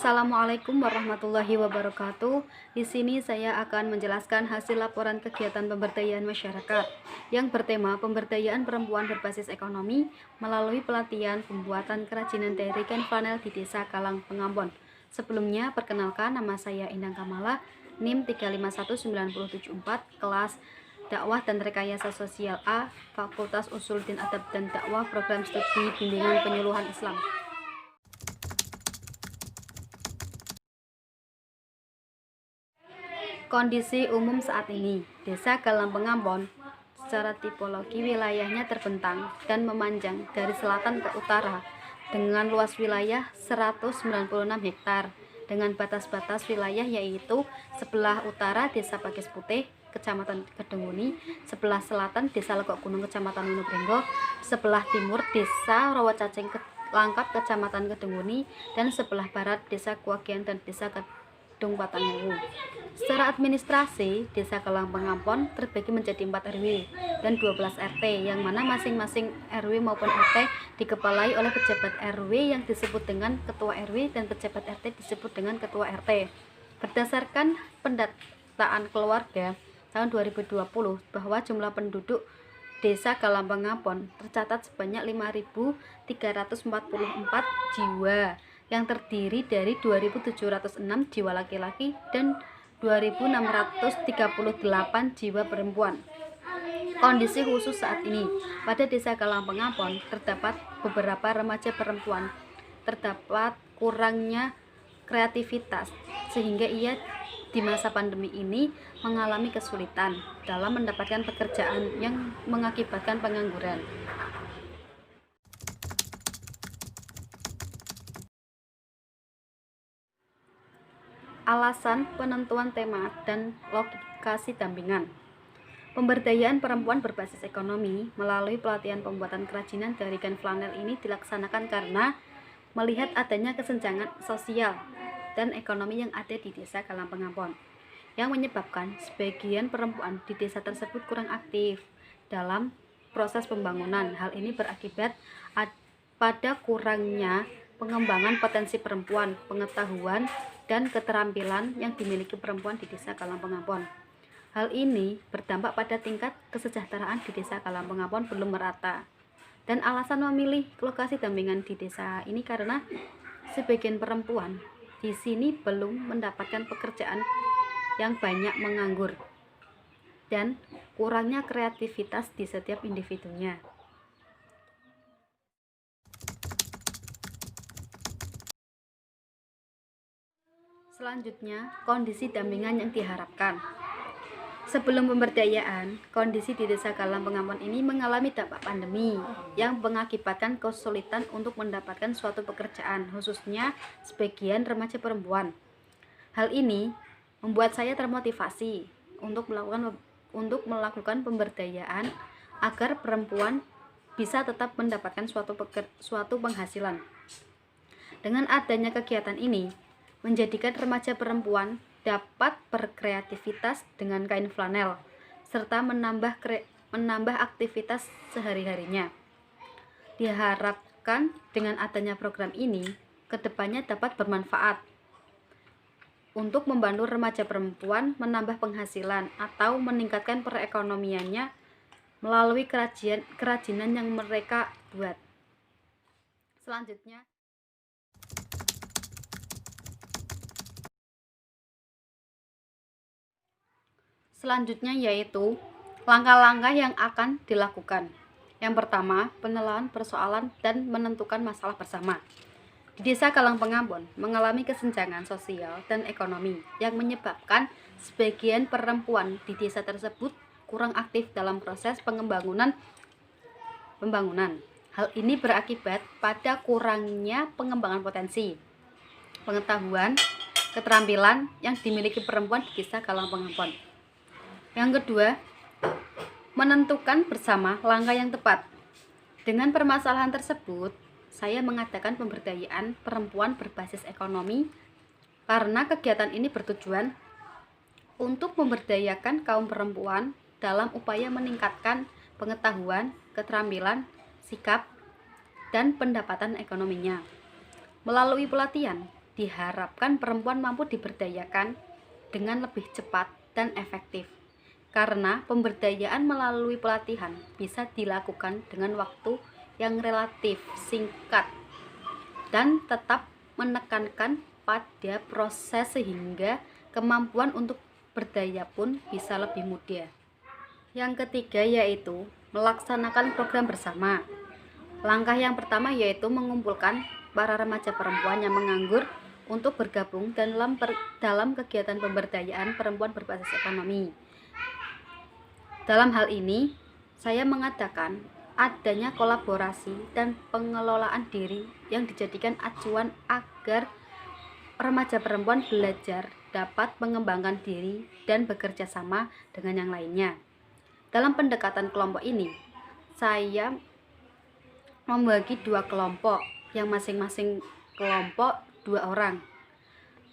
Assalamualaikum warahmatullahi wabarakatuh. Di sini saya akan menjelaskan hasil laporan kegiatan pemberdayaan masyarakat yang bertema pemberdayaan perempuan berbasis ekonomi melalui pelatihan pembuatan kerajinan dari kain flanel di Desa Kalang Pengambon. Sebelumnya, perkenalkan, nama saya Indah Kamala, NIM 3519774, kelas Dakwah dan Rekayasa Sosial A, Fakultas Usuluddin Adab dan Dakwah, Program Studi Bimbingan Penyuluhan Islam. Kondisi umum saat ini, Desa Kalang Pengambon secara tipologi wilayahnya terbentang dan memanjang dari selatan ke utara dengan luas wilayah 196 hektar dengan batas-batas wilayah yaitu sebelah utara Desa Pakis Putih, Kecamatan Kedunguni, sebelah selatan Desa Legok Gunung, Kecamatan Wonobrenggo, sebelah timur Desa Rawacacing Langkat, Kecamatan Kedunguni, dan sebelah barat Desa Kuagian dan Desa Kedung Patangewu. Secara administrasi, Desa Kalang Pengambon terbagi menjadi 4 RW dan 12 RT, yang mana masing-masing RW maupun RT dikepalai oleh pejabat RW yang disebut dengan Ketua RW dan pejabat RT disebut dengan Ketua RT. Berdasarkan pendataan keluarga tahun 2020 bahwa jumlah penduduk Desa Kalang Pengambon tercatat sebanyak 5.344 jiwa yang terdiri dari 2.706 jiwa laki-laki dan 2.638 jiwa perempuan. Kondisi khusus saat ini, pada Desa Kalang Pengambon terdapat beberapa remaja perempuan, terdapat kurangnya kreativitas sehingga ia di masa pandemi ini mengalami kesulitan dalam mendapatkan pekerjaan yang mengakibatkan pengangguran. Alasan penentuan tema dan lokasi dampingan. Pemberdayaan perempuan berbasis ekonomi melalui pelatihan pembuatan kerajinan dari kain flanel ini dilaksanakan karena melihat adanya kesenjangan sosial dan ekonomi yang ada di Desa Kalang Pengambon, yang menyebabkan sebagian perempuan di desa tersebut kurang aktif dalam proses pembangunan. Hal ini berakibat pada kurangnya pengembangan potensi perempuan, pengetahuan, dan keterampilan yang dimiliki perempuan di Desa Kalang Pengambon. Hal ini berdampak pada tingkat kesejahteraan di Desa Kalang Pengambon belum merata. Dan alasan memilih lokasi dampingan di desa ini karena sebagian perempuan di sini belum mendapatkan pekerjaan yang banyak menganggur dan kurangnya kreativitas di setiap individunya. Selanjutnya, kondisi dampingan yang diharapkan. Sebelum pemberdayaan, kondisi di Desa Kalang Pengambon ini mengalami dampak pandemi yang mengakibatkan kesulitan untuk mendapatkan suatu pekerjaan, khususnya sebagian remaja perempuan. Hal ini membuat saya termotivasi untuk melakukan pemberdayaan agar perempuan bisa tetap mendapatkan suatu penghasilan. Dengan adanya kegiatan ini, menjadikan remaja perempuan dapat berkreativitas dengan kain flanel serta menambah aktivitas sehari-harinya. Diharapkan dengan adanya program ini kedepannya dapat bermanfaat untuk membantu remaja perempuan menambah penghasilan atau meningkatkan perekonomiannya melalui kerajinan yang mereka buat. Selanjutnya yaitu langkah-langkah yang akan dilakukan. Yang pertama, penilaian persoalan dan menentukan masalah bersama. Di Desa Kalang Pengambon mengalami kesenjangan sosial dan ekonomi yang menyebabkan sebagian perempuan di desa tersebut kurang aktif dalam proses pembangunan. Hal ini berakibat pada kurangnya pengembangan potensi, pengetahuan, keterampilan yang dimiliki perempuan di Desa Kalang Pengambon. Yang kedua, menentukan bersama langkah yang tepat. Dengan permasalahan tersebut, saya mengadakan pemberdayaan perempuan berbasis ekonomi karena kegiatan ini bertujuan untuk memberdayakan kaum perempuan dalam upaya meningkatkan pengetahuan, keterampilan, sikap, dan pendapatan ekonominya. Melalui pelatihan, diharapkan perempuan mampu diberdayakan dengan lebih cepat dan efektif. Karena pemberdayaan melalui pelatihan bisa dilakukan dengan waktu yang relatif singkat dan tetap menekankan pada proses sehingga kemampuan untuk berdaya pun bisa lebih mudah. Yang ketiga yaitu melaksanakan program bersama. Langkah yang pertama yaitu mengumpulkan para remaja perempuan yang menganggur untuk bergabung dalam kegiatan pemberdayaan perempuan berbasis ekonomi. Dalam hal ini, saya mengadakan adanya kolaborasi dan pengelolaan diri yang dijadikan acuan agar remaja perempuan belajar dapat mengembangkan diri dan bekerja sama dengan yang lainnya. Dalam pendekatan kelompok ini, saya membagi 2 kelompok, yang masing-masing kelompok 2 orang.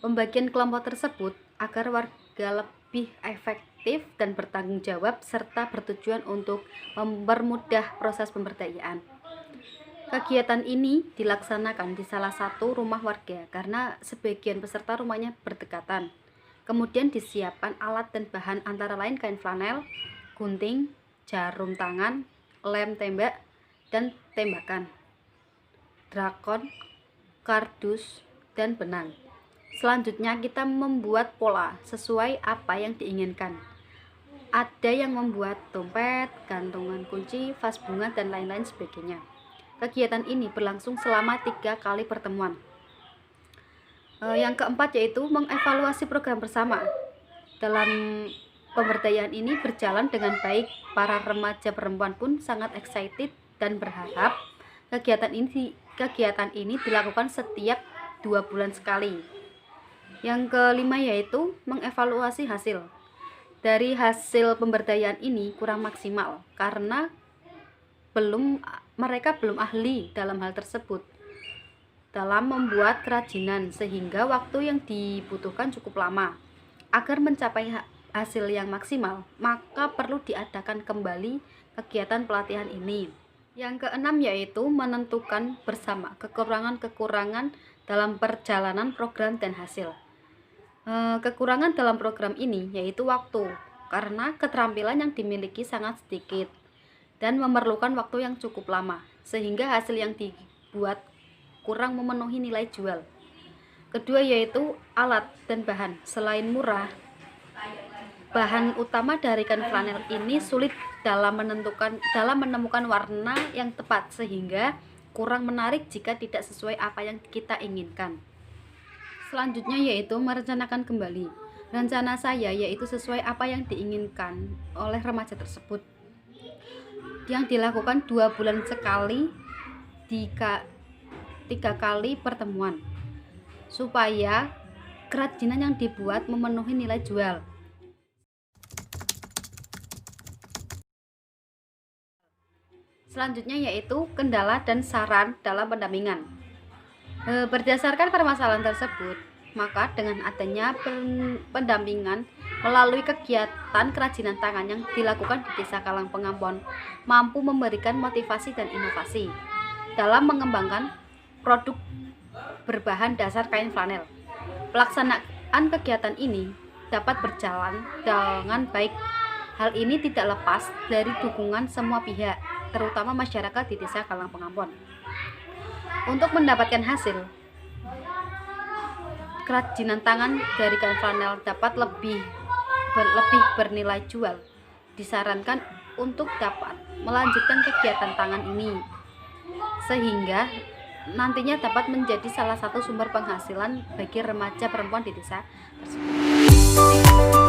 Pembagian kelompok tersebut agar warga lebih efektif dan bertanggung jawab serta bertujuan untuk mempermudah proses pemberdayaan. Kegiatan ini dilaksanakan di salah satu rumah warga karena sebagian peserta rumahnya berdekatan. Kemudian disiapkan alat dan bahan antara lain kain flanel, gunting, jarum tangan, lem tembak, dan tembakan, drakon, kardus, dan benang. Selanjutnya kita membuat pola sesuai apa yang diinginkan. Ada yang membuat dompet, gantungan kunci, vas bunga, dan lain-lain sebagainya. Kegiatan ini berlangsung selama 3 kali pertemuan. Yang keempat yaitu mengevaluasi program bersama. Dalam pemberdayaan ini berjalan dengan baik. Para remaja perempuan pun sangat excited dan berharap kegiatan ini dilakukan setiap 2 bulan sekali. Yang kelima yaitu mengevaluasi hasil. Dari hasil pemberdayaan ini kurang maksimal karena mereka belum ahli dalam hal tersebut dalam membuat kerajinan, sehingga waktu yang dibutuhkan cukup lama. Agar mencapai hasil yang maksimal, maka perlu diadakan kembali kegiatan pelatihan ini. Yang keenam yaitu menentukan bersama kekurangan-kekurangan dalam perjalanan program dan hasil. Kekurangan dalam program ini yaitu waktu, karena keterampilan yang dimiliki sangat sedikit dan memerlukan waktu yang cukup lama, sehingga hasil yang dibuat kurang memenuhi nilai jual. Kedua yaitu alat dan bahan. Selain murah, bahan utama dari kain flanel ini sulit dalam menemukan warna yang tepat, sehingga kurang menarik jika tidak sesuai apa yang kita inginkan. Selanjutnya yaitu merencanakan kembali. Rencana saya yaitu sesuai apa yang diinginkan oleh remaja tersebut, yang dilakukan 2 bulan sekali, 3 kali pertemuan, supaya kerajinan yang dibuat memenuhi nilai jual. Selanjutnya yaitu kendala dan saran dalam pendampingan. Berdasarkan permasalahan tersebut, maka dengan adanya pendampingan melalui kegiatan kerajinan tangan yang dilakukan di Desa Kalang Pengampon mampu memberikan motivasi dan inovasi dalam mengembangkan produk berbahan dasar kain flanel. Pelaksanaan kegiatan ini dapat berjalan dengan baik. Hal ini tidak lepas dari dukungan semua pihak, terutama masyarakat di Desa Kalang Pengampon. Untuk mendapatkan hasil kerajinan tangan dari kain flanel dapat lebih bernilai jual, disarankan untuk dapat melanjutkan kegiatan tangan ini, sehingga nantinya dapat menjadi salah satu sumber penghasilan bagi remaja perempuan di desa tersebut.